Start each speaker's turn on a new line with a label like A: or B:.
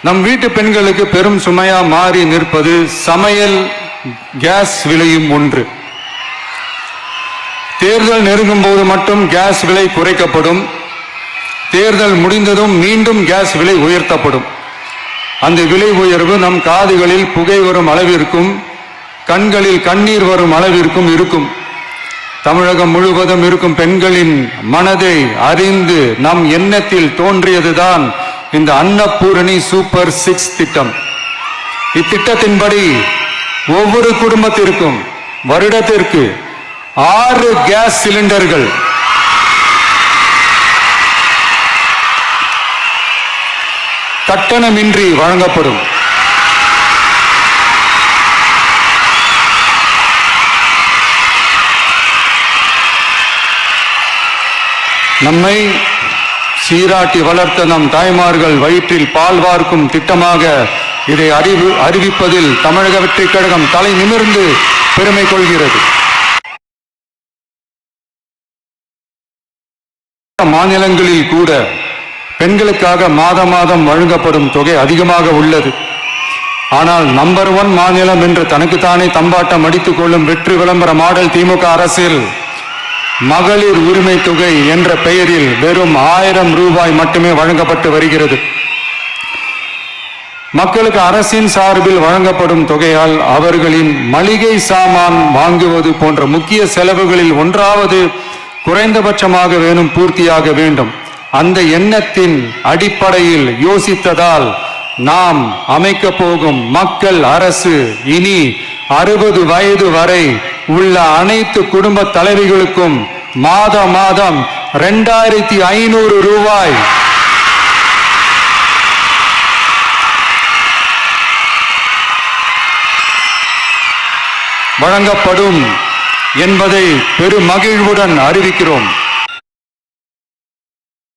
A: நம் வீட்டு பெண்களுக்கு பெரும் சுமையா மாறி நிற்பது சமையல் கேஸ் விலையும் ஒன்று. தேர்தல் நெருங்கும் போது மட்டும் கேஸ் விலை குறைக்கப்படும். தேர்தல் முடிந்ததும் மீண்டும் கேஸ் விலை உயர்த்தப்படும். அந்த விலை உயர்வு நம் காதுகளில் புகை வரும் அளவிற்கும் கண்களில் கண்ணீர் வரும் அளவிற்கும் இருக்கும். தமிழகம் முழுவதும் இருக்கும் பெண்களின் மனதை அறிந்து நம் எண்ணத்தில் தோன்றியதுதான் இந்த அன்னபூரணி சூப்பர் 6 திட்டம். இத்திட்டத்தின்படி ஒவ்வொரு குடும்பத்திற்கும் வருடத்திற்கு 6 கேஸ் சிலிண்டர்கள் கட்டணமின்றி வழங்கப்படும். நம்மை சீராட்டி வளர்த்த நம் தாய்மார்கள் வயிற்றில் பால் வார்க்கும் திட்டமாக இதை அறிவிப்பதில் தமிழக வெற்றிக் கழகம் தலை நிமிர்ந்து பெருமை கொள்கிறது. மாநிலங்களில் கூட பெண்களுக்காக மாதம் வழங்கப்படும் தொகை அதிகமாக உள்ளது. ஆனால் நம்பர் 1 மாநிலம் என்று தனக்குத்தானே தம்பாட்டம் அடித்துக் கொள்ளும் வெற்றி விளம்பர மாடல் திமுக அரசில் மகளிர் உரிமை தொகை என்ற பெயரில் வெறும் 1000 ரூபாய் மட்டுமே வழங்கப்பட்டு வருகிறது. மக்களுக்கு அரசின் சார்பில் வழங்கப்படும் தொகையால் அவர்களின் மளிகை சாமான் வாங்குவது போன்ற முக்கிய செலவுகளில் ஒன்றாவது குறைந்தபட்சமாக வேணும் பூர்த்தியாக வேண்டும். அந்த எண்ணத்தின் அடிப்படையில் யோசித்ததால் நாம் அமைக்க போகும் மக்கள் அரசு இனி 60 வயது வரை உள்ள அனைத்து குடும்ப தலைவிகளுக்கும் மாதம் 2500 ரூபாய் வழங்கப்படும் என்பதை பெருமகிழ்வுடன் அறிவிக்கிறோம்.